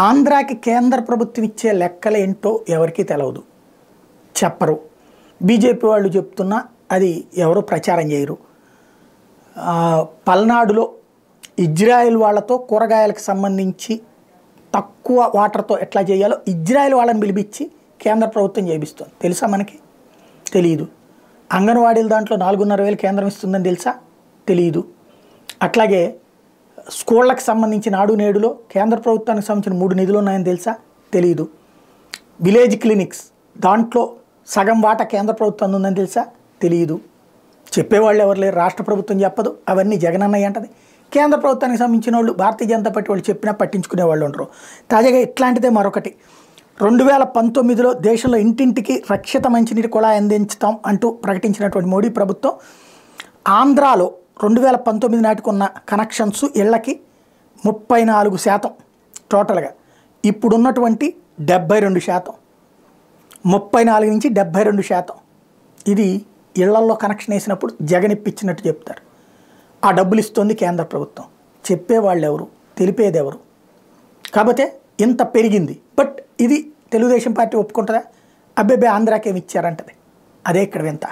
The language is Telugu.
ఆంధ్రాకి కేంద్ర ప్రభుత్వం ఇచ్చే లెక్కలేంటో ఎవరికీ తెలవదు, చెప్పరు. బీజేపీ వాళ్ళు చెప్తున్నా అది ఎవరు ప్రచారం చేయరు. పల్నాడులో ఇజ్రాయెల్ వాళ్ళతో కూరగాయలకు సంబంధించి తక్కువ వాటర్తో ఎట్లా చేయాలో ఇజ్రాయెల్ వాళ్ళని పిలిపించి కేంద్ర ప్రభుత్వం చేయిస్తుంది. తెలుసా మనకి? తెలియదు. అంగన్వాడీల దాంట్లో 4,500,000 కేంద్రం ఇస్తుందని తెలుసా? తెలియదు. అట్లాగే స్కూళ్ళకి సంబంధించి నాడు నేడులో కేంద్ర ప్రభుత్వానికి సంబంధించిన 3 నిధులు ఉన్నాయని తెలుసా? తెలియదు. విలేజ్ క్లినిక్స్ దాంట్లో సగం వాటా కేంద్ర ప్రభుత్వం ఉందని తెలుసా? తెలియదు. చెప్పేవాళ్ళు ఎవరు లేరు, రాష్ట్ర ప్రభుత్వం చెప్పదు, అవన్నీ జగనన్నయ్య అంటది. కేంద్ర ప్రభుత్వానికి సంబంధించిన వాళ్ళు భారతీయ జనతా పార్టీ వాళ్ళు చెప్పినా పట్టించుకునే వాళ్ళు ఉండరు. తాజాగా ఇట్లాంటిదే మరొకటి. 2019లో దేశంలో ఇంటింటికి రక్షిత మంచినీటి కుళాయి అందించుతాం అంటూ ప్రకటించినటువంటి మోడీ ప్రభుత్వం ఆంధ్రాలో 2019 నాటికి ఉన్న కనెక్షన్స్ ఇళ్లకి 34% టోటల్గా, ఇప్పుడున్నటువంటి 72%, 34 నుంచి 72%. ఇది ఇళ్లల్లో కనెక్షన్ వేసినప్పుడు జగన్ ఇప్పించినట్టు చెప్తారు. ఆ డబ్బులు ఇస్తుంది కేంద్ర ప్రభుత్వం. చెప్పేవాళ్ళు ఎవరు, తెలిపేది ఎవరు? కాకపోతే ఇంత పెరిగింది. బట్ ఇది తెలుగుదేశం పార్టీ ఒప్పుకుంటుందా? అబ్బేబే ఆంధ్రాకి ఏమి ఇచ్చారంటది. అదే ఇక్కడ వింత.